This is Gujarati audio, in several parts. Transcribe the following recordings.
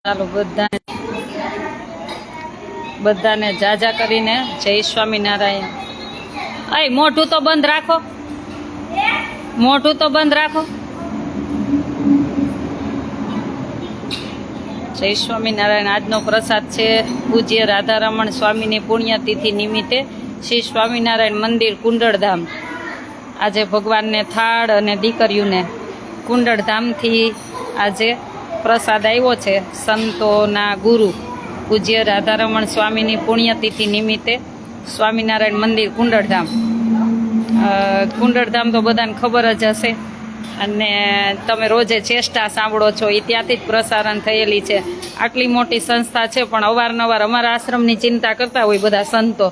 ચાલો બધાને જાજા કરીને જય સ્વામિનારાયણ. અય મોઢું તો બંધ રાખો, મોઢું તો બંધ રાખો. જય સ્વામિનારાયણ. આજનો પ્રસાદ છે પૂજ્ય રાધારમણ સ્વામીની પુણ્યતિથિ નિમિત્તે શ્રી સ્વામિનારાયણ મંદિર કુંડળધામ. આજે ભગવાનને થાળ અને દીકરીઓને કુંડળધામથી આજે પ્રસાદ આવ્યો છે. સંતોના ગુરુ પૂજ્ય રાધારમણ સ્વામીની પુણ્યતિથિ નિમિત્તે સ્વામિનારાયણ મંદિર કુંડળધામ. કુંડળધામ તો બધાને ખબર જ હશે અને તમે રોજે ચેષ્ટા સાંભળો છો, એ ત્યાંથી જ પ્રસારણ થયેલી છે. આટલી મોટી સંસ્થા છે પણ અવારનવાર અમારા આશ્રમની ચિંતા કરતા હોય બધા સંતો,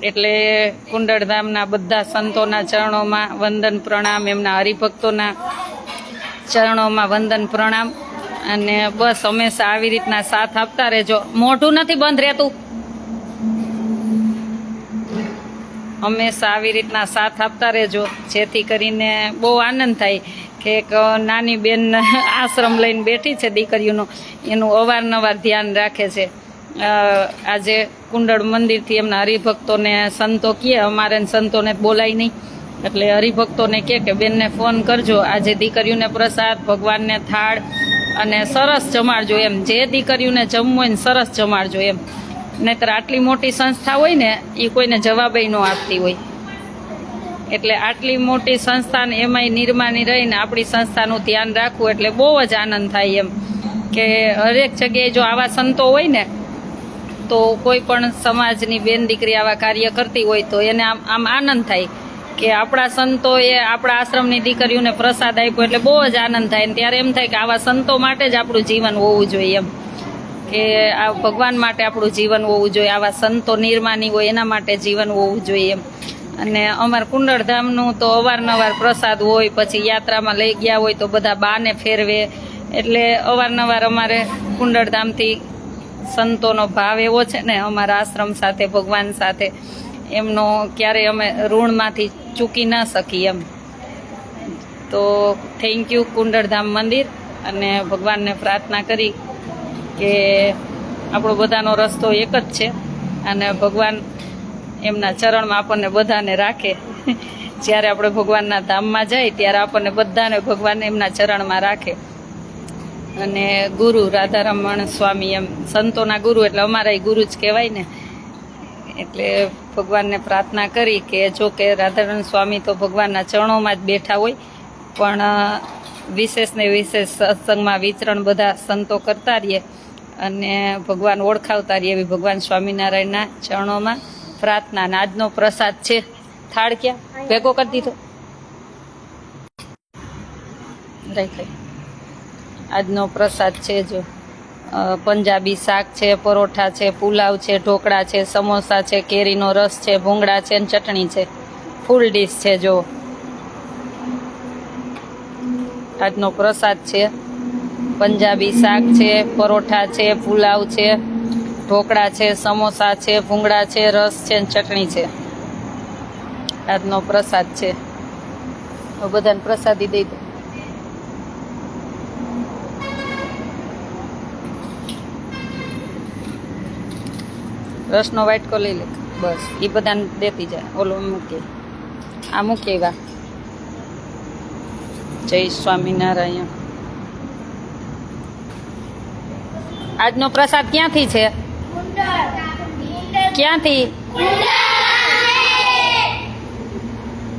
એટલે કુંડળધામના બધા સંતોના ચરણોમાં વંદન પ્રણામ, એમના હરિભક્તોના ચરણોમાં વંદન પ્રણામ. અને બસ હંમેશા આવી રીતના સાથ આપતા રહેજો. મોઢું નથી બંધ રહેતું, હંમેશા આવી રીતના સાથ આપતા રહેજો, જેથી કરીને બહુ આનંદ થાય કે એક નાની બેન આશ્રમ લઈને બેઠી છે દીકરીઓનું, એનું અવારનવાર ધ્યાન રાખે છે. આજે કુંડળ મંદિરથી એમના હરિભક્તોને સંતો કહે, અમારે સંતોને બોલાય નહીં, એટલે હરિભક્તોને કે બેનને ફોન કરજો, આજે દીકરીઓને પ્રસાદ, ભગવાનને થાળ અને સરસ જમાડજો એમ. જે દીકરીઓને જમવું હોય ને સરસ જમાડજો એમ. નહીંતર આટલી મોટી સંસ્થા હોય ને એ કોઈને જવાબે ન આપતી હોય. એટલે આટલી મોટી સંસ્થાને એમાંય નિર્માની રહીને આપણી સંસ્થાનું ધ્યાન રાખવું એટલે બહુ જ આનંદ થાય એમ. કે હરેક જગ્યાએ જો આવા સંતો હોય ને તો કોઈ પણ સમાજની બેન દીકરી આવા કાર્ય કરતી હોય તો એને આમ આનંદ થાય કે આપણા સંતોએ આપણા આશ્રમની દીકરીઓને પ્રસાદ આપ્યો, એટલે બહુ જ આનંદ થાય. ને ત્યારે એમ થાય કે આવા સંતો માટે જ આપણું જીવન હોવું જોઈએ એમ, કે આ ભગવાન માટે આપણું જીવન હોવું જોઈએ, આવા સંતો નિર્માની હોય એના માટે જીવન હોવું જોઈએ એમ. અને અમારા કુંડળધામનું તો અવારનવાર પ્રસાદ હોય, પછી યાત્રામાં લઈ ગયા હોય તો બધા બાને ફેરવે, એટલે અવારનવાર અમારે કુંડળધામથી સંતોનો ભાવ એવો છે ને અમારા આશ્રમ સાથે, ભગવાન સાથે, એમનો ક્યારેય અમે ઋણમાંથી ચૂકી ન શકીએ એમ. તો થેન્ક યુ કુંડળધામ મંદિર, અને ભગવાનને પ્રાર્થના કરી કે આપણો બધાનો રસ્તો એક જ છે અને ભગવાન એમના ચરણમાં આપણને બધાને રાખે. જ્યારે આપણે ભગવાનના ધામમાં જાય ત્યારે આપણને બધાને ભગવાન એમના ચરણમાં રાખે. અને ગુરુ રાધારમણ સ્વામી એમ સંતોના ગુરુ, એટલે અમારા ગુરુ જ કહેવાય ને. એટલે ભગવાનને પ્રાર્થના કરી કે જો કે રાધારમણ સ્વામી તો ભગવાનના ચરણોમાં જ બેઠા હોય, પણ વિશેષ ને વિશેષ સત્સંગમાં વિચરણ બધા સંતો કરતા રહીએ અને ભગવાન ઓળખાવતા રહીએ, એવી ભગવાન સ્વામિનારાયણના ચરણોમાં પ્રાર્થના. અને આજનો પ્રસાદ છે થાળ, ક્યાં ભેગો કરી દીધો રાખાય. આજનો પ્રસાદ છે જો પંજાબી શાક છે, પરોઠા છે, પુલાવ છે, ઢોકળા છે, સમોસા છે, કેરીનો રસ છે, ભૂંગળા છે અને ચટણી છે. ફૂલ ડીશ છે જો આજનો પ્રસાદ છે. પંજાબી શાક છે, પરોઠા છે, પુલાવ છે, ઢોકળા છે, સમોસા છે, ભૂંગળા છે, રસ છે અને ચટણી છે. આજનો પ્રસાદ છે. બધાને પ્રસાદી દઈ દો. રસનો વાટકો લઈ લે, બસ એ બધાને દેતી જાય. ઓલો મૂકીએ, આ મૂકીએ વા. જય સ્વામિનારાયણ. આજનો પ્રસાદ ક્યાંથી છે? ક્યાંથી?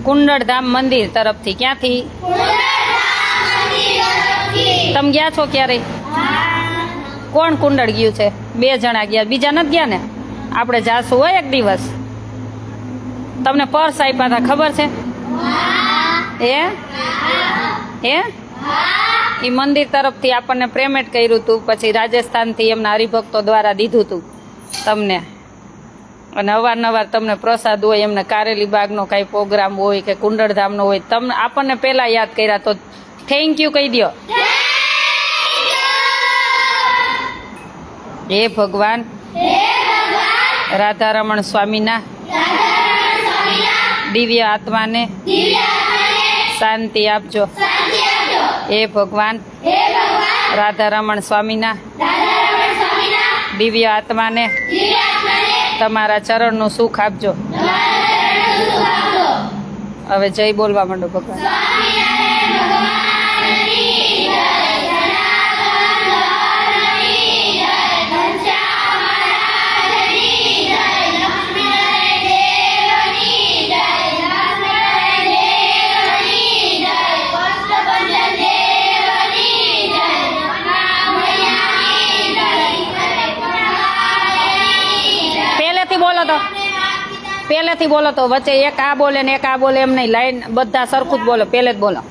કુંડળધામ મંદિર તરફથી. ક્યાંથી? તમે ગયા છો ક્યારે? કોણ કુંડળ ગયું છે? 2 જણા ગયા, બીજા નથી ગયા ને? આપણે જાશું હોય એક દિવસ. તમને પર્સ આપ્યા હતા ખબર છે? એ મંદિર તરફથી આપણને પેમેન્ટ કર્યું હતું, પછી રાજસ્થાનથી એમના હરિભક્તો દ્વારા દીધું હતું તમને. અને અવારનવાર તમને પ્રસાદ હોય, એમને કારેલી બાગનો કાંઈ પ્રોગ્રામ હોય કે કુંડળધામનો હોય, તમને આપણને પહેલાં યાદ કર્યા, તો થેન્ક યુ કહી દો. હે ભગવાન રાધારમણ સ્વામીના દિવ્ય આત્માને શાંતિ આપજો. હે ભગવાન રાધારમણ સ્વામીના દિવ્ય આત્માને તમારા ચરણનું સુખ આપજો. હવે જય બોલવા માંડો ભગવાન. પહેલેથી બોલો તો વચ્ચે એક આ બોલે ને એક આ બોલે એમ નહીં, લાઈન બધા સરખું જ બોલો, પહેલે જ બોલો.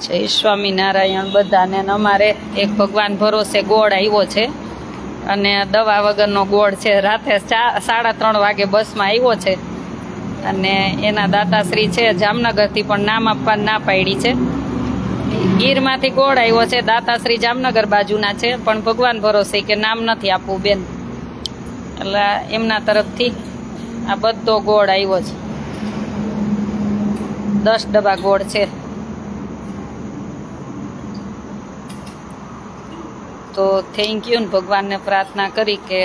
જય સ્વામિનારાયણ બધાને. અમારે એક ભગવાન ભરોસે ગોળ આવ્યો છે અને દવા વગરનો ગોળ છે. રાતે 3:30 વાગે બસમાં આવ્યો છે અને એના દાતાશ્રી છે જામનગરથી, પણ નામ આપવાની ના પાડી છે. ગીરમાંથી ગોળ આવ્યો છે, દાતાશ્રી જામનગર બાજુના છે, પણ ભગવાન ભરોસે કે નામ નથી આપવું બેન, એટલે એમના તરફથી આ બધો ગોળ આવ્યો છે. 10 ડબ્બા ગોળ છે. તો થેન્ક યુ. ભગવાનને પ્રાર્થના કરી કે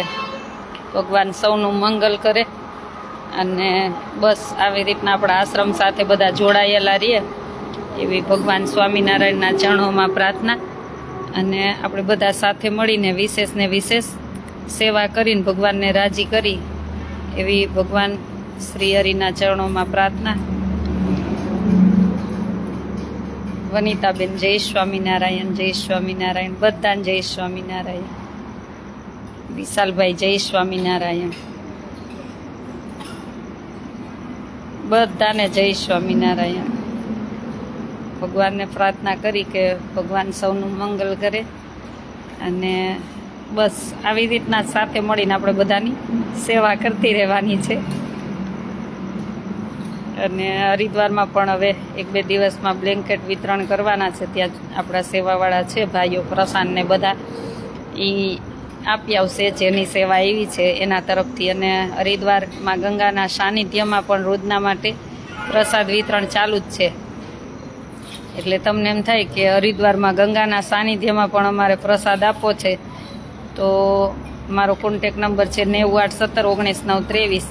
ભગવાન સૌનું મંગલ કરે અને બસ આવી રીતના આપણા આશ્રમ સાથે બધા જોડાયેલા રહીએ એવી ભગવાન સ્વામિનારાયણના ચરણોમાં પ્રાર્થના. અને આપણે બધા સાથે મળીને વિશેષને વિશેષ સેવા કરીને ભગવાનને રાજી કરી એવી ભગવાન શ્રી હરિના ચરણોમાં પ્રાર્થના. વનિતાબેન જય સ્વામિનારાયણ, જય સ્વામિનારાયણ, બધાને જય સ્વામિનારાયણ. વિશાલભાઈ જય સ્વામિનારાયણ, બધાને જય સ્વામિનારાયણ. ભગવાનને પ્રાર્થના કરી કે ભગવાન સૌનું મંગલ કરે અને બસ આવી રીતના સાથે મળીને આપણે બધાની સેવા કરતી રહેવાની છે. અને હરિદ્વારમાં પણ હવે 1-2 દિવસમાં બ્લેન્કેટ વિતરણ કરવાના છે. ત્યાં આપણા સેવાવાળા છે ભાઈઓ પ્રશાંતને બધા, એ આપી આવશે જેની સેવા એવી છે એના તરફથી. અને હરિદ્વારમાં ગંગાના સાનિધ્યમાં પણ રોજના માટે પ્રસાદ વિતરણ ચાલુ જ છે. એટલે તમને એમ થાય કે હરિદ્વારમાં ગંગાના સાનિધ્યમાં પણ અમારે પ્રસાદ આપવો છે તો મારો કોન્ટેક નંબર છે 9817199323.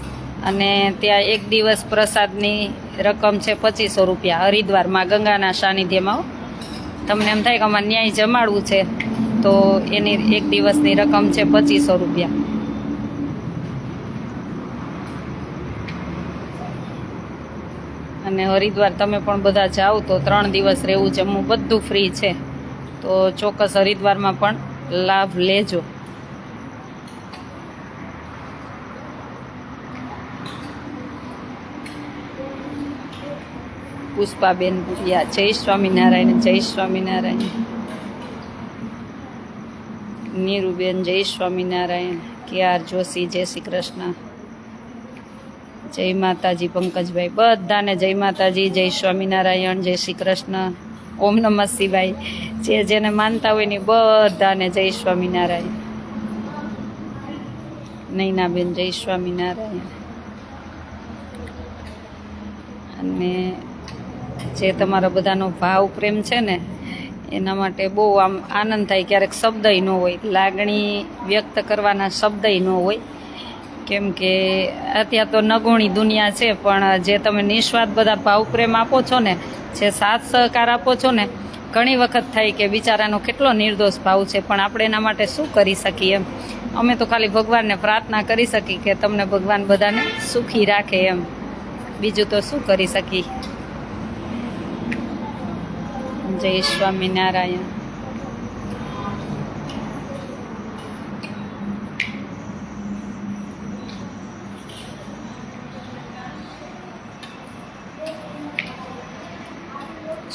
અને ત્યાં 1 દિવસ પ્રસાદની રકમ છે 2500 રૂપિયા હરિદ્વારમાં ગંગાના સાનિધ્યમાં. તમને એમ થાય કે અમારે ન્યાય જમાડવું છે તો એની 1 દિવસની રકમ છે 2500 રૂપિયા. અને હરિદ્વાર તમે પણ બધા જાઓ તો 3 દિવસ રહેવું જમવું બધું ફ્રી છે. તો ચોક્કસ હરિદ્વારમાં પણ લાભ લેજો. પુષ્પાબેન ભુરિયા જય સ્વામિનારાયણ, જય સ્વામિનારાયણ. નીરુબેન જય સ્વામિનારાયણ. KR જોશી જય શ્રી કૃષ્ણ. જય માતાજી પંકજભાઈ, બધાને જય માતાજી, જય સ્વામિનારાયણ, જય શ્રી કૃષ્ણ, ઓમ નમઃ શિવાય. જે જેને માનતા હોય ને બધાને જય સ્વામિનારાયણ. નૈનાબેન જય સ્વામિનારાયણ. અને જે તમારા બધાનો ભાવ પ્રેમ છે ને એના માટે બહુ આમ આનંદ થાય. ક્યારેક શબ્દય ન હોય, લાગણી વ્યક્ત કરવાના શબ્દય ન હોય, કેમ કે અત્યારે તો નગોણી દુનિયા છે. પણ જે તમે નિસ્વાર્થ બધા ભાવ પ્રેમ આપો છો ને, જે સાથ સહકાર આપો છો ને, ઘણી વખત થાય કે બિચારાનો કેટલો નિર્દોષ ભાવ છે પણ આપણે એના માટે શું કરી શકીએ એમ. અમે તો ખાલી ભગવાનને પ્રાર્થના કરી શકી કે તમને ભગવાન બધાને સુખી રાખે એમ, બીજું તો શું કરી શકી. જય સ્વામિનારાયણ.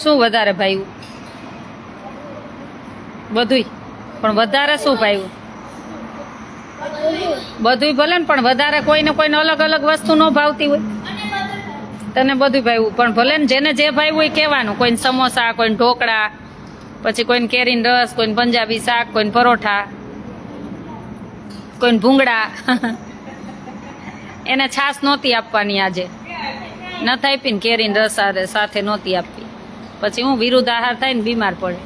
શું વધારે ભાવ્યું? બધુંય. પણ વધારે શું ભાવ્યું? બધુંય ભલે ને, પણ વધારે કોઈને અલગ અલગ વસ્તુ ન ભાવતી હોય. તને બધું ભાવ્યું, પણ ભલે ને જેને જે ભાવ્યું હોય કહેવાનું. કોઈને સમોસા, કોઈને ઢોકળા, પછી કોઈને કેરીનો રસ, કોઈને પંજાબી શાક, કોઈને પરોઠા, કોઈને ભૂંગળા. એને છાશ નહોતી આપવાની આજે, નથી આપીને કેરીનો રસ સાથે નહોતી આપવી. પછી હું વિરુદ્ધ આહાર થાય ને બીમાર પડે.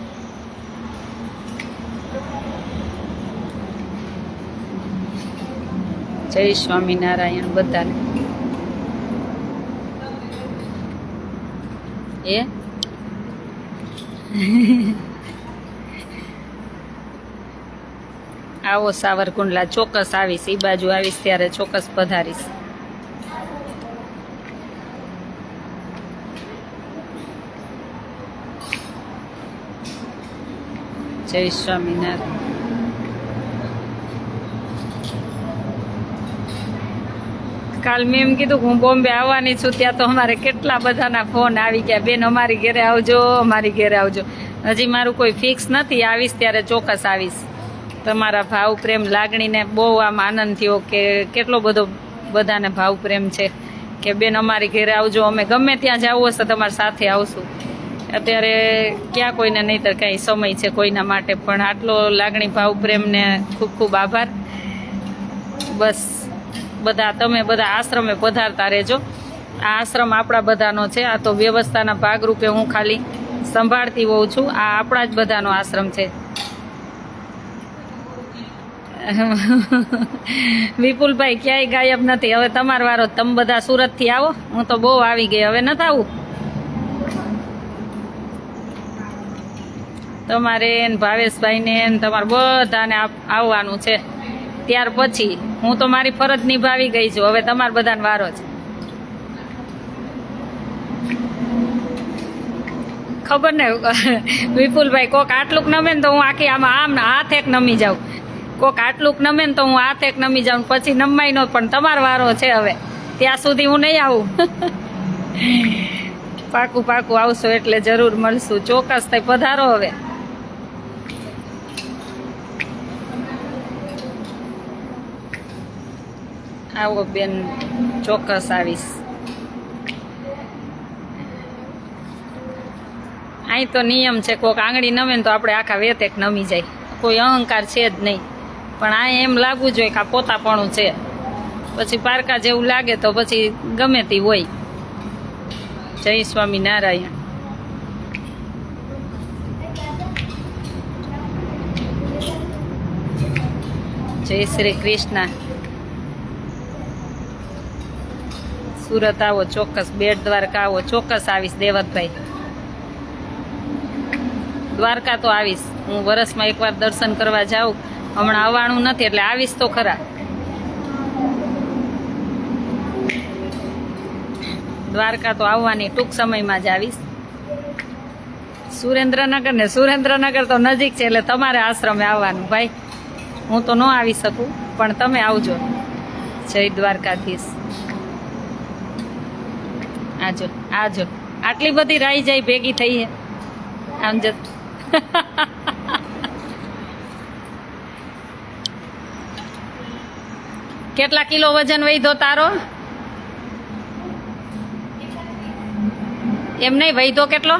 જય સ્વામિનારાયણ બધાને. એ આવો સાવરકુંડલા, ચોક્કસ આવીશ. એ બાજુ આવીશ ત્યારે ચોક્કસ પધારીશ. જય સ્વામિનારાયણ. કાલ મેં એમ કીધું કે હું બોમ્બે આવવાની છું, ત્યાં તો અમારે કેટલા બધાના ફોન આવી ગયા, બેન અમારી ઘરે આવજો, અમારી ઘરે આવજો. હજી મારું કોઈ ફિક્સ નથી, આવીશ ત્યારે ચોક્કસ આવીશ. તમારા ભાવ પ્રેમ લાગણીને બહુ આમ આનંદ થયો કે કેટલો બધો બધાને ભાવ પ્રેમ છે કે બેન અમારી ઘરે આવજો, અમે ગમે ત્યાં જવું હશે તમારી સાથે આવશું. અત્યારે ક્યાં કોઈને નહીંતર કાંઈ સમય છે કોઈના માટે, પણ આટલો લાગણી ભાવ પ્રેમને ખૂબ ખૂબ આભાર. બસ બધા તમે બધા આશ્રમે પધારતા રહેજો. આ આશ્રમ આપણા બધાનો છે. આ તો વ્યવસ્થાના ભાગરૂપે હું ખાલી સંભાળતી હોઉં છું. આ આપણા જ બધાનો આશ્રમ છે. વિપુલભાઈ ક્યાંય ગાયબ નથી. હવે તમારો વારો, તમે બધા સુરતથી આવો. હું તો બહુ આવી ગઈ, હવે નથી આવું. તમારે ભાવેશભાઈને તમારે બધાને આવવાનું છે. ત્યાર પછી હું તો મારી ફરજ નિભાવી ગઈ છું, હવે તમારે બધાનો વારો છે. ખબર ને વિપુલભાઈ, કોક આટલુંક નમે ને તો હું આખી આમાં આમ હાથ એક નમી જાઉં. કોક આટલુંક નમે ને તો હું હાથ એક નમી જાઉં, પછી નમાય નો. પણ તમારો વારો છે હવે, ત્યાં સુધી હું નહીં આવું. પાકું પાકું આવશો એટલે જરૂર મળશું. ચોક્કસ થઈ પધારો. હવે આવો બેન, ચોક્કસ આવીશ. અહીં તો નિયમ છે, કોક આંગળી નમે ને તો આપણે આખા વેતેક નમી જાય. કોઈ અહંકાર છે જ નહીં, પણ આ એમ લાગવું જોઈએ કે આ પોતાપણું છે. પછી પારકા જેવું લાગે તો પછી ગમે તે હોય. જય સ્વામિનારાયણ. જય શ્રી કૃષ્ણ. સુરત આવો ચોક્કસ. બેટ દ્વારકા આવો ચોક્કસ આવીશ. દેવતભાઈ દ્વારકા તો આવીશ. હું વરસમાં એકવાર દર્શન કરવા જાઉં. હમણાં આવવાનું નથી એટલે આવીશ તો ખરા. દ્વારકા તો આવવાની ટૂંક સમયમાં જ આવીશ. સુરેન્દ્રનગર ને સુરેન્દ્રનગર તો નજીક છે એટલે તમારે આશ્રમે આવવાનું ભાઈ. હું તો ન આવી શકું, પણ તમે આવજો. જય દ્વારકાધીશ. આજો આજો. આટલી બધી રાઈ જાય ભેગી થઈ હે આમ જ. કેટલા કિલો વજન વધ્યો તારો? એમ નહીં, વધ્યો કેટલો?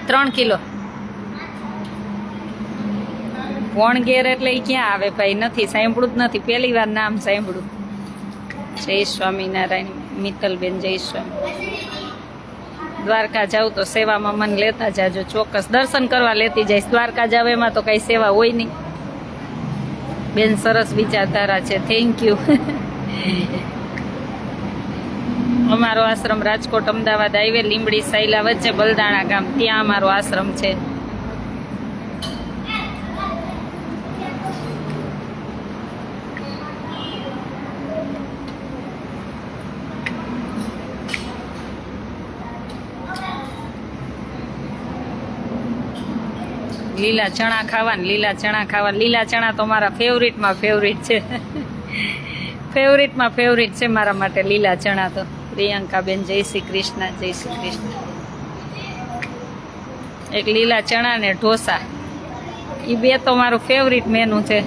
3 કિલો. વણગેર એટલે એ ક્યાં આવે ભાઈ? નથી સાંભળ્યું જ નથી, પહેલી વાર નામ સાંભળ્યું. જય સ્વામિનારાયણ. મિત્તલબેન જય સ્વામી. દ્વારકા જાવ તો સેવામાં મને લેતા જાજો ચોક્કસ. દર્શન કરવા લેતી જઈશ. દ્વારકા જાવ એમાં તો કઈ સેવા હોય નહીં. બેન સરસ વિચારધારા છે, થેન્ક યુ. અમારો આશ્રમ રાજકોટ અમદાવાદ હાઈવે લીંબડી સાયલા વચ્ચે બલદાણા ગામ, ત્યાં અમારો આશ્રમ છે. લીલા ચણા ખાવા. લીલા ચણા તો મારા ફેવરિટમાં ફેવરિટ છે. ફેવરિટમાં ફેવરિટ છે મારા માટે લીલા ચણા તો. પ્રિયંકાબેન જય શ્રી કૃષ્ણ, જય શ્રી કૃષ્ણ. એક લીલા ચણા ને ઢોસા, એ બે તો મારું ફેવરિટ મેનુ છે.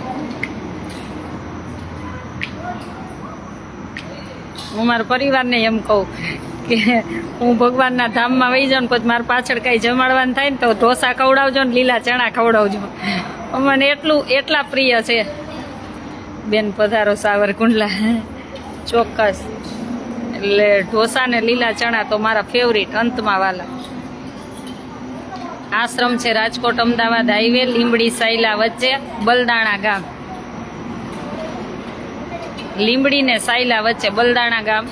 હું મારા પરિવારને એમ કહું કે હું ભગવાનના ધામમાં વહી જાઉં ને પછી મારા પાછળ કાંઈ જમાડવાનું થાય ને તો ઢોસા ખવડાવજો ને લીલા ચણા ખવડાવજો. મને એટલા પ્રિય છે. બેન પધારો સાવરકુંડલા. ચોક્કસ. એટલે ઢોસા ને લીલા ચણા તો મારા ફેવરિટ. અંતમાં વાલા આશ્રમ છે રાજકોટ અમદાવાદ હાઈવે, લીંબડી સાયલા વચ્ચે, બલદાણા ગામ. લીંબડી ને સાયલા વચ્ચે બલદાણા ગામ,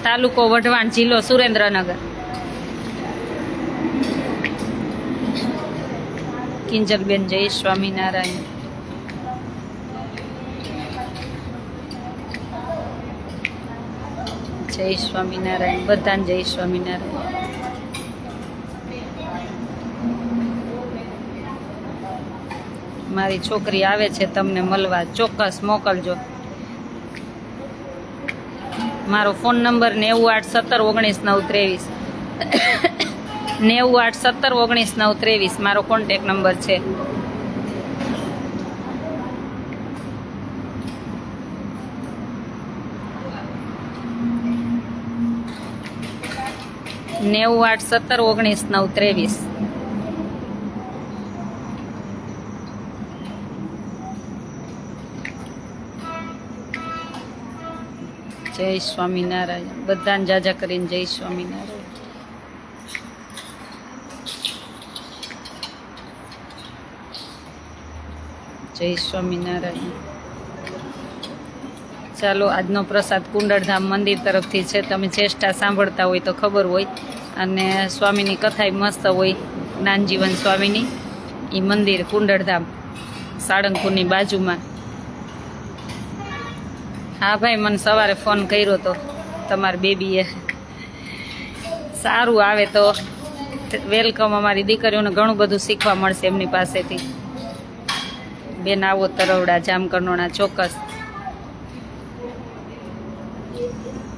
તાલુકો વઢવાણ, જિલ્લો સુરેન્દ્રનગર. કિંજલબેન જય સ્વામિનારાયણ. જય સ્વામિનારાયણ. બધાને જય સ્વામિનારાયણ. મારી છોકરી આવે છે તમને મળવા, ચોક્કસ મોકલજો. મારો ફોન નંબર 981719 923. 981719 મારો કોન્ટેક નંબર છે. નેવું 981719 જય સ્વામિનારાયણ. બધાને જાજા કરીને જય સ્વામિનારાયણ. જય સ્વામિનારાયણ. ચાલો, આજનો પ્રસાદ કુંડળધામ મંદિર તરફથી છે. તમે ચેષ્ટા સાંભળતા હોય તો ખબર હોય. અને સ્વામીની કથાય મસ્ત હોય, જ્ઞાનજીવન સ્વામીની. એ મંદિર કુંડળધામ સાળંગપુરની બાજુમાં. હા ભાઈ, મને સવારે ફોન કર્યો તો તમારી બેબીએ. સારું, આવે તો વેલકમ. અમારી દીકરીઓને ઘણું બધું શીખવા મળશે એમની પાસેથી. બેન આવો તરવડા જામકરનોણા, ચોક્કસ.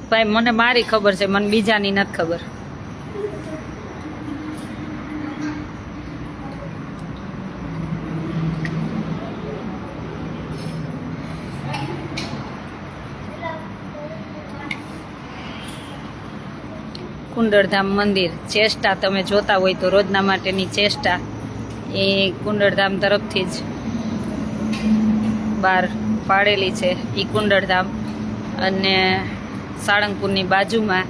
ભાઈ મને મારી ખબર છે, મને બીજાની નથી ખબર. કુંડળધામ મંદિર ચેષ્ટા તમે જોતા હોય તો રોજના માટેની ચેષ્ટા એ કુંડળધામ તરફથી જ બહાર પાડેલી છે. એ કુંડળધામ અને સાળંગપુરની બાજુમાં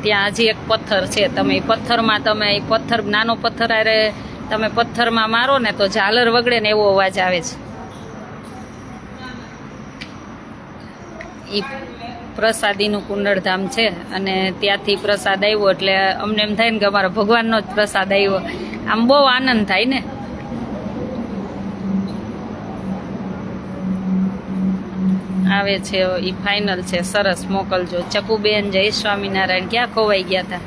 ત્યાં હજી એક પથ્થર છે. તમે એ પથ્થરમાં એ પથ્થર, નાનો પથ્થર આરે તમે પથ્થરમાં મારો ને તો ઝાલર વગડે ને એવો અવાજ આવે છે. એ પ્રસાદીનું કુંડળધામ છે અને ત્યાંથી પ્રસાદ આવ્યો એટલે અમને એમ થાય ને કે અમારા ભગવાનનો જ પ્રસાદ આવ્યો. આમ બહુ આનંદ થાય ને. આવે છે એ ફાઇનલ છે. સરસ, મોકલજો. ચકુબેન જય સ્વામિનારાયણ. ક્યાં ખોવાઈ ગયા હતા?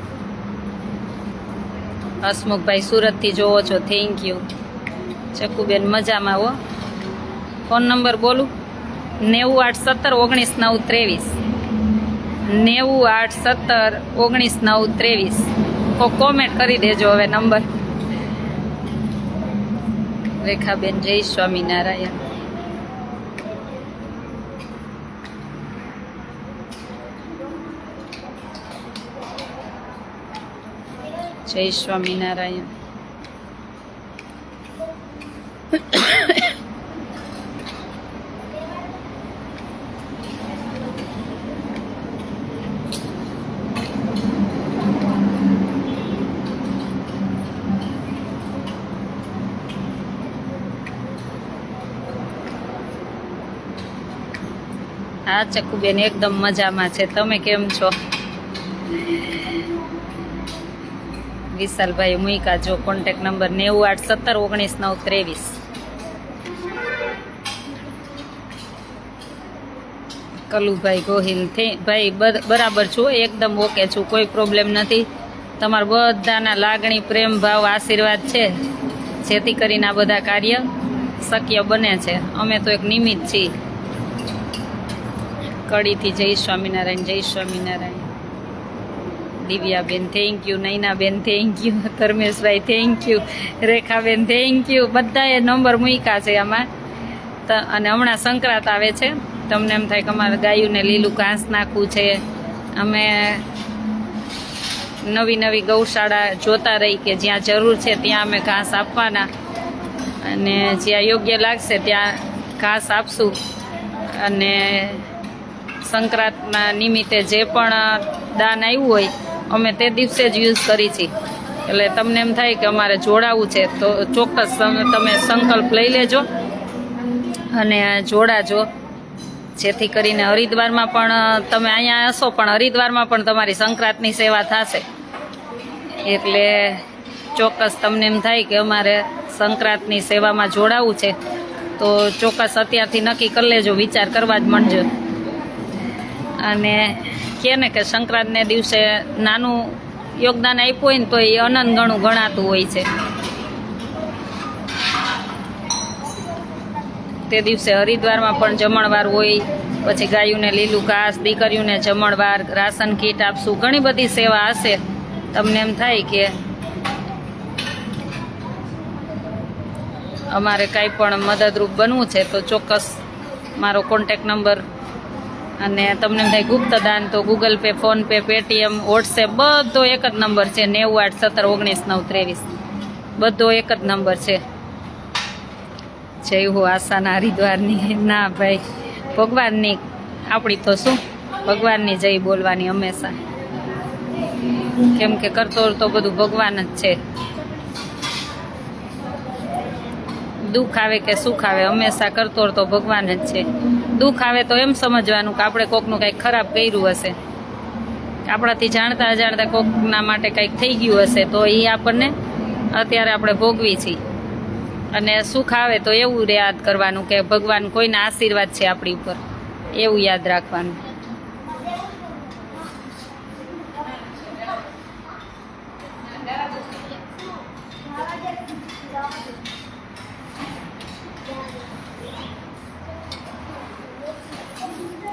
હસમુખભાઈ સુરતથી જોવો છો, થેન્ક યુ. ચકુબેન મજામાં હો. ફોન નંબર બોલું 981719 981719 કોમેન્ટ કરી દેજો હવે નંબર. રેખાબેન જય સ્વામિનારાયણ. જય સ્વામિનારાયણ. હા ચકુબેન એકદમ મજામાં છે. તમે કેમ છો? વિશાલભાઈ મુઈકા જો કોન્ટેક નંબર 981719 કલુભાઈ ગોહિલ. ભાઈ બરાબર છું, એકદમ ઓકે છું, કોઈ પ્રોબ્લેમ નથી. તમારા બધાના લાગણી, પ્રેમ ભાવ, આશીર્વાદ છે જેથી કરીને આ બધા કાર્ય શક્ય બને છે. અમે તો એક નિમિત્ત છીએ. કડીથી જય સ્વામિનારાયણ, જય Swaminarayan. Divyaben thank you, Nainaben thank you, Dharmeshbhai thank you, Rekhaben thank you. બધાએ નંબર મૂક્યા છે આમાં. અને હમણાં સંક્રાંત આવે છે, તમને એમ થાય કે અમારે ગાયોને લીલું ઘાસ નાખવું છે. અમે નવી નવી ગૌશાળા જોતા રહી કે જ્યાં જરૂર છે ત્યાં અમે ઘાસ આપવાના, અને જ્યાં યોગ્ય લાગશે ત્યાં ઘાસ આપશું. અને સંક્રાંતના નિમિત્તે જે પણ દાન આવ્યું હોય અમે તે દિવસે જ યુઝ કરી છીએ. એટલે તમને એમ થાય કે અમારે જોડાવું છે તો ચોક્કસ તમે સંકલ્પ લઈ લેજો અને જોડાજો, જેથી કરીને હરિદ્વારમાં પણ તમે અહીંયા હશો પણ હરિદ્વારમાં પણ તમારી સંક્રાંતની સેવા થશે. એટલે ચોક્કસ તમને એમ થાય કે અમારે સંક્રાંતની સેવામાં જોડાવું છે તો ચોક્કસ અત્યારથી નક્કી કરી લેજો, વિચાર કરવા જ માંડજો. અને કહે ને કે સંક્રાંતને દિવસે નાનું યોગદાન આપ્યું હોય ને તો એ અનંત ગણું ગણાતું હોય છે. તે દિવસે હરિદ્વારમાં પણ જમણવાર હોય, પછી ગાયોને લીલું ઘાસ, દીકરીઓને જમણવાર, રાશન કીટ આપશું, ઘણી બધી સેવા હશે. તમને એમ થાય કે અમારે કાંઈ પણ મદદરૂપ બનવું છે તો ચોક્કસ મારો કોન્ટેક નંબર, અને તમને એમ થાય ગુપ્તદાન તો Google pay, PhonePe, Paytm, WhatsApp બધો એક જ નંબર છે, 9817199323. બધો એક જ નંબર છે. જય હો આશાના હરિદ્વારની. ના ભાઈ, ભગવાનની, આપણી તો શું, ભગવાનની જય બોલવાની હંમેશા, કેમ કે કરતો તો બધું ભગવાન જ છે. દુઃખ આવે કે સુખ આવે હંમેશા કરતો તો ભગવાન જ છે. દુઃખ આવે તો એમ સમજવાનું કે આપણે કોકનું કંઈક ખરાબ કર્યું હશે, આપણાથી જાણતા અજાણતા કોકના માટે કંઈક થઈ ગયું હશે તો એ આપણને અત્યારે આપણે ભોગવી છીએ. અને સુખ આવે તો એવું યાદ કરવાનું કે ભગવાન કોઈના આશીર્વાદ છે આપણી ઉપર, એવું યાદ રાખવાનું.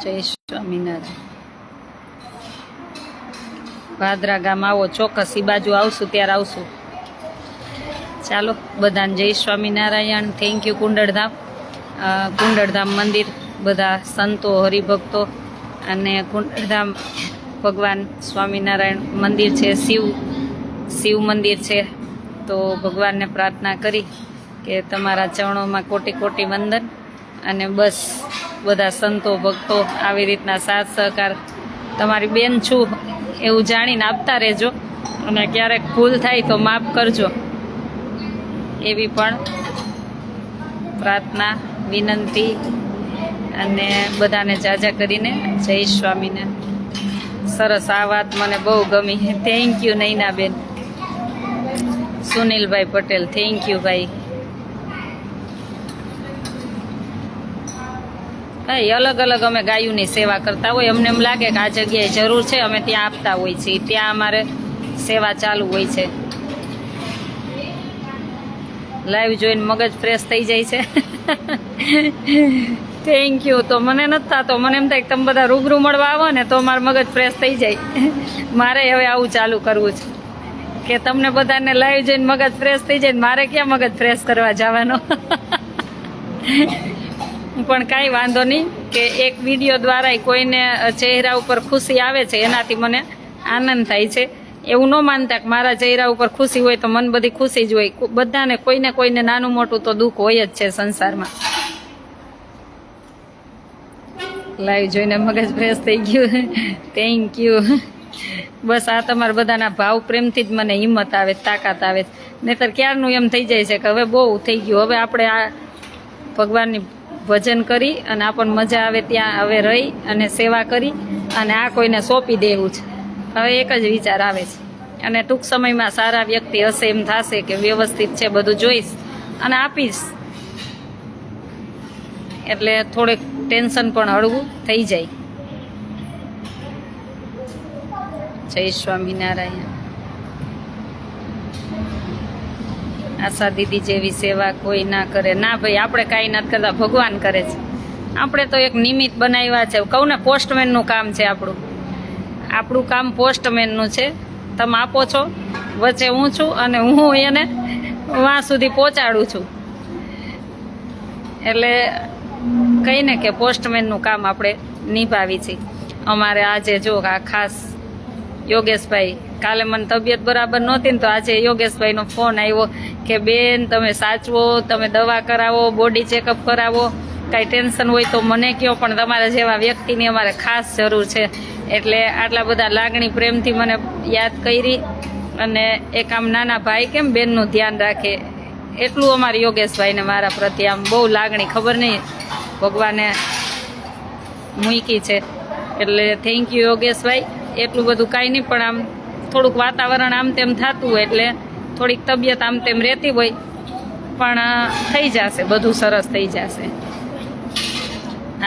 જય સ્વામિનારાયણ. ભાદરા ગામ આવો, ચોક્કસ એ બાજુ આવશું ત્યારે આવશું. ચાલો બધાને જય સ્વામિનારાયણ. Thank you. કુંડળધામ, કુંડળધામ મંદિર, બધા સંતો, હરિભક્તો, અને કુંડળધામ ભગવાન સ્વામિનારાયણ મંદિર છે, શિવ મંદિર છે. તો ભગવાનને પ્રાર્થના કરી કે તમારા ચરણોમાં કોટી કોટી વંદન, અને બસ બધા સંતો ભક્તો આવી રીતના સાથ સહકાર તમારી બેન છું એવું જાણીને આપતા રહેજો, અને ક્યારેક ભૂલ થાય તો માફ કરજો, એવી પણ પ્રાર્થના, વિનંતી. અને બધાને જાજા કરીને જય સ્વામિનારાયણ. સરસ, આ વાત મને બહુ ગમી. Thank you Nainaben. Sunilbhai Patel thank you ભાઈ. ભાઈ અલગ અલગ અમે ગાયોની સેવા કરતા હોય, અમને એમ લાગે કે આ જગ્યાએ જરૂર છે, અમે ત્યાં આપતા હોય છીએ, ત્યાં અમારે સેવા ચાલુ હોય છે. લાઈવ જોઈને મગજ ફ્રેશ થઈ જાય છે. Thank you. તો મને નથી થતો, મને એમ થાય કે તમે બધા રૂબરૂ મળવા આવો ને તો મારું મગજ ફ્રેશ થઈ જાય. મારે હવે આવું ચાલુ કરવું છે કે તમને બધાને લાઈવ જોઈને મગજ ફ્રેશ થઈ જાય, મારે ક્યાં મગજ ફ્રેશ કરવા જવાનો. પણ કાંઈ વાંધો નહીં કે એક વિડીયો દ્વારા કોઈને ચહેરા ઉપર ખુશી આવે છે, એનાથી મને આનંદ થાય છે. એવું ન માનતા કે મારા ચહેરા ઉપર ખુશી હોય તો મન બધી ખુશી જ હોય. બધાને કોઈને કોઈને નાનું મોટું તો દુઃખ હોય જ છે સંસારમાં. લાઈવ જોઈને મગજ ફ્રેશ થઈ ગયું. Thank you. બસ આ તમારા બધાના ભાવ પ્રેમથી જ મને હિંમત આવે, તાકાત આવે. નહીતર ક્યારનું એમ થઈ જાય છે કે હવે બહુ થઈ ગયું, હવે આપણે આ ભગવાનની ભજન કરી અને આપણને મજા આવે ત્યાં હવે રહી અને સેવા કરી અને આ કોઈને સોંપી દેવું છે. હવે એક જ વિચાર આવે છે, અને ટૂંક સમયમાં સારા વ્યક્તિ હશે એમ થશે કે વ્યવસ્થિત છે બધું જોઈશ અને આપીશ, એટલે થોડેક ટેન્શન પણ હળવું થઈ જાય. જય સ્વામિનારાયણ. આશા દીદી જેવી સેવા કોઈ ના કરે. ના ભાઈ, આપણે કાંઈ નથી કરતા, ભગવાન કરે છે. આપણે તો એક નિમિત્ત બનાવ્યા છે. કહું ને, પોસ્ટમેનનું કામ છે આપણું કામ પોસ્ટમેનનું છે. તમે આપો છો, વચ્ચે હું છું અને હું એને વાં સુધી પહોંચાડું છું. એટલે કહીને કે પોસ્ટમેનનું કામ આપણે નિભાવી છીએ. અમારે આજે જો આ ખાસ યોગેશભાઈ, કાલે મને તબિયત બરાબર નહોતી ને તો આજે યોગેશભાઈનો ફોન આવ્યો કે બેન તમે સાચવો, તમે દવા કરાવો, બોડી ચેકઅપ કરાવો, કાંઈ ટેન્શન હોય તો મને કહો, પણ તમારા જેવા વ્યક્તિની અમારે ખાસ જરૂર છે. એટલે આટલા બધા લાગણી પ્રેમથી મને યાદ કરી અને એક આમ નાના ભાઈ કેમ બેનનું ધ્યાન રાખે એટલું અમારે યોગેશભાઈને મારા પ્રત્યે આમ બહુ લાગણી, ખબર નહીં ભગવાને મૂકી છે. એટલે થેન્ક યુ યોગેશભાઈ. એટલું બધું કાંઈ નહીં, પણ આમ થોડુંક વાતાવરણ આમ તેમ થતું હોય એટલે થોડીક તબિયત આમ તેમ રહેતી હોય, પણ થઈ જશે, બધું સરસ થઈ જશે.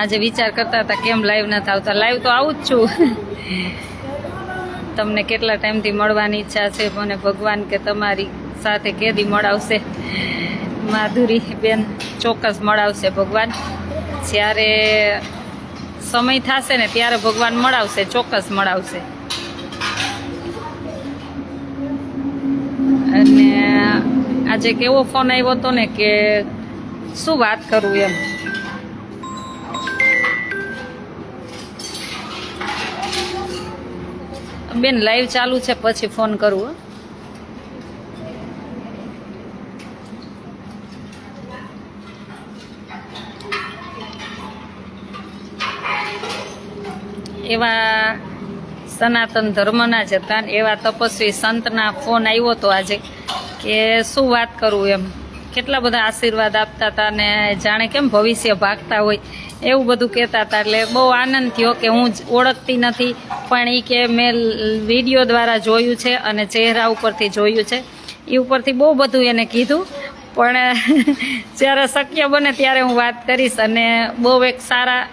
આજે વિચાર કરતા હતા કેમ લાઈવ નથી આવતા. લાઈવ તો આવું જ છું. તમને કેટલા ટાઈમથી મળવાની ઈચ્છા છે, મને ભગવાન કે તમારી સાથે કેદી મળાવશે. માધુરી બેન ચોક્કસ મળાવશે ભગવાન. જ્યારે સમય થશે ને ત્યારે ભગવાન મળાવશે, ચોક્કસ મળાવશે. અને આજે કેવો ફોન આવ્યો હતો ને કે શું વાત કરું એમ. બેન લાઈવ ચાલુ છે, પછી ફોન કરું. એવા સનાતન ધર્મના જ હતા, એવા તપસ્વી સંતના ફોન આવ્યો હતો આજે કે શું વાત કરું એમ. કેટલા બધા આશીર્વાદ આપતા હતા ને જાણે કેમ ભવિષ્ય ભાગતા હોય એવું બધું કહેતા હતા. એટલે બહુ આનંદ થયો કે હું ઓળખતી નથી, પણ એ કે મેં વિડીયો દ્વારા જોયું છે અને ચહેરા ઉપરથી જોયું છે. એ ઉપરથી બહુ બધું એને કીધું, પણ જ્યારે શક્ય બને ત્યારે હું વાત કરીશ. અને બહુ એક સારા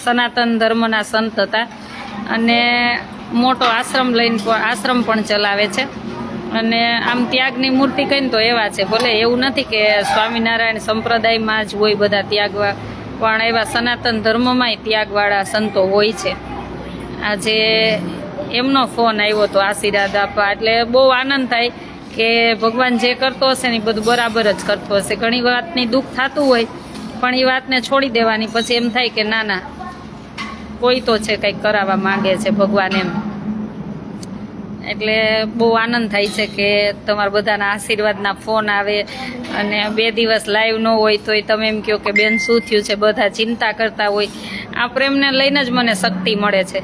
સનાતન ધર્મના સંત હતા અને મોટો આશ્રમ પણ ચલાવે છે. અને આમ ત્યાગની મૂર્તિ કહીને તો એવા છે. ભલે એવું નથી કે સ્વામિનારાયણ સંપ્રદાયમાં જ હોય બધા ત્યાગવા, પણ એવા સનાતન ધર્મમાંય ત્યાગવાળા સંતો હોય છે. આજે એમનો ફોન આવ્યો હતો આશીર્વાદ આપવા. એટલે બહુ આનંદ થાય કે ભગવાન જે કરતો હશે ને એ બધું બરાબર જ કરતો હશે. ઘણી વાતની દુઃખ થતું હોય, પણ એ વાતને છોડી દેવાની. પછી એમ થાય કે ના ના, કોઈ તો છે કંઈક કરાવવા માંગે છે ભગવાન એમ. એટલે બહુ આનંદ થાય છે કે તમારા બધાના આશીર્વાદના ફોન આવે. અને 2 દિવસ લાઈવ ન હોય તોય તમે એમ કહો કે બેન શું થયું છે, બધા ચિંતા કરતા હોય. આ પ્રેમને લઈને જ મને શક્તિ મળે છે.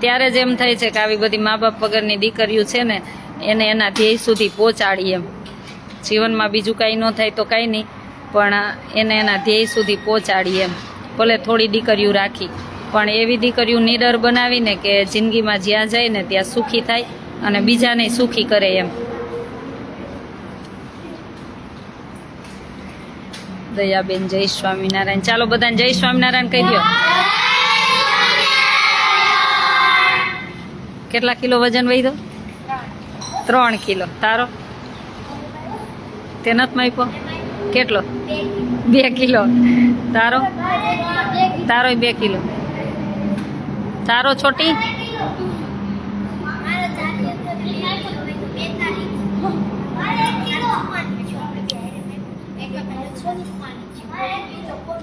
ત્યારે જ એમ થાય છે કે આવી બધી મા બાપ વગરની દીકરીઓ છે ને એને એના ધ્યેય સુધી પહોંચાડી એમ. જીવનમાં બીજું કાંઈ ન થાય તો કાંઈ નહીં, પણ એને એના ધ્યેય સુધી પહોંચાડી એમ. ભલે થોડી દીકરીઓ રાખી, પણ એવી દીકરીઓ નિડર બનાવીને કે જિંદગીમાં જ્યાં જાય ને ત્યાં સુખી થાય અને બીજાને સુખી કરે એમ. દયાબેન જય સ્વામિનારાયણ. ચાલો બધાને જય સ્વામિનારાયણ કહી દો. કેટલા કિલો વજન વધ્યો? 3 કિલો. તારો? તે નથી માપ્યો? કેટલો? 2 કિલો. તારો? તારો 2 કિલો. તારો છોટી?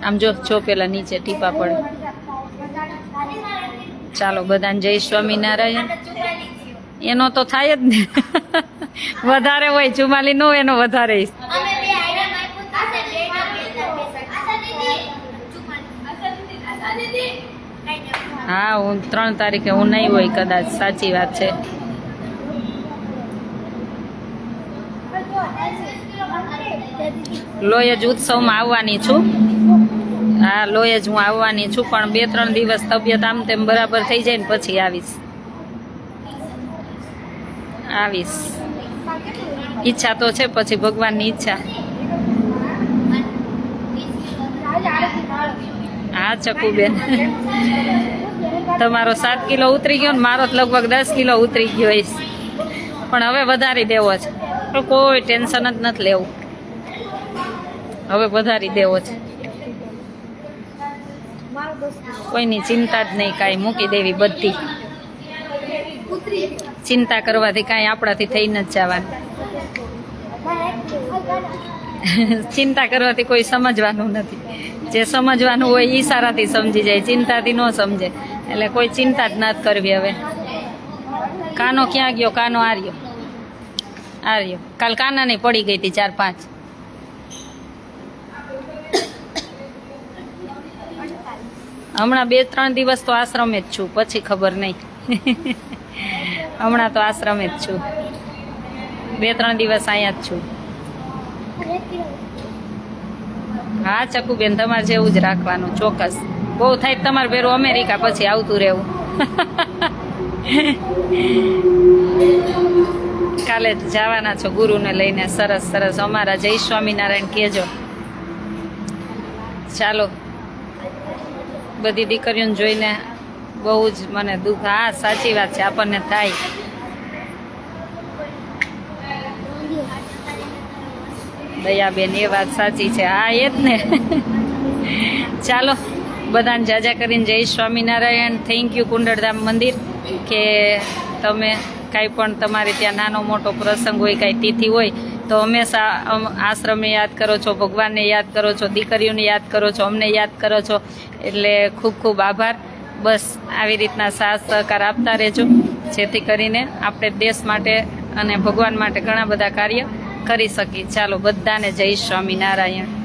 આમ જો પેલા નીચે ટીપા પડે. ચાલો બધાને જય સ્વામિનારાયણ. એનો તો થાય જ ને. વધારે હોય 44 નો, એનો વધારે. હા, હું 3 તારીખે હું નહીં હોય કદાચ. સાચી વાત છે. લોય જ ઉત્સવમાં આવવાની છું. હા, લોય જ હું આવવાની છું, પણ 2-3 દિવસ તબિયત આમ તેમ બરાબર થઈ જાય ને પછી આવીશ. ઈચ્છા તો છે, પછી ભગવાનની ઈચ્છા. હા ચકુબેન, તમારો 7 કિલો ઉતરી ગયો ને મારો લગભગ 10 કિલો ઉતરી ગયો હશે. પણ હવે વધારી દેવો છે, તો કોઈ ટેન્શન જ નથી લેવું. હવે વધારી દેવો છે. કોઈની ચિંતા જ નહીં, કાંઈ મૂકી દેવી બધી. ચિંતા કરવાથી કાંઈ આપણાથી થઈ ન જવાનું. ચિંતા કરવાથી કોઈ સમજવાનું નથી. જે સમજવાનું હોય એ સારાથી સમજી જાય, ચિંતાથી ન સમજે. એટલે કોઈ ચિંતા જ ન કરવી હવે. કાનો ક્યાં ગયો? કાનો આર્યો. કાલ કાનાની પડી ગઈ હતી 4-5. હમણાં 2-3 દિવસ તો આશ્રમે જ છું, પછી ખબર નહીં. હમણાં તો આશ્રમે જ છું, 2-3 દિવસ અહીંયા જ છું. હા ચકુબેન, તમારે જેવું જ રાખવાનું, ચોક્કસ. બહુ થાય તમારે ભેરું અમેરિકા પછી આવતું રહેવું. કાલે જવાના છો ગુરુને લઈને? સરસ સરસ. અમારા જય સ્વામિનારાયણ કહેજો. ચાલો, બધી દીકરીઓને જોઈને બહુ જ મને દુઃખ. હા સાચી વાત છે, આપણને થાય. દયાબેન, એ વાત સાચી છે. હા એ જ ને. ચાલો, બધાને જાજા કરીને જય સ્વામિનારાયણ. થેન્ક યુ કુંડળધામ મંદિર કે તમે કાંઈ પણ તમારે ત્યાં નાનો મોટો પ્રસંગ હોય, કાંઈ તિથિ હોય તો હંમેશા આશ્રમને યાદ કરો છો, ભગવાનને યાદ કરો છો, દીકરીઓને યાદ કરો છો, અમને યાદ કરો છો. એટલે ખૂબ ખૂબ આભાર. બસ આવી રીતના સાથ સહકાર આપતા રહેજો, જેથી કરીને આપણે દેશ માટે અને ભગવાન માટે ઘણા બધા કાર્ય કરી શકીએ. ચાલો, બધાને જય સ્વામિનારાયણ.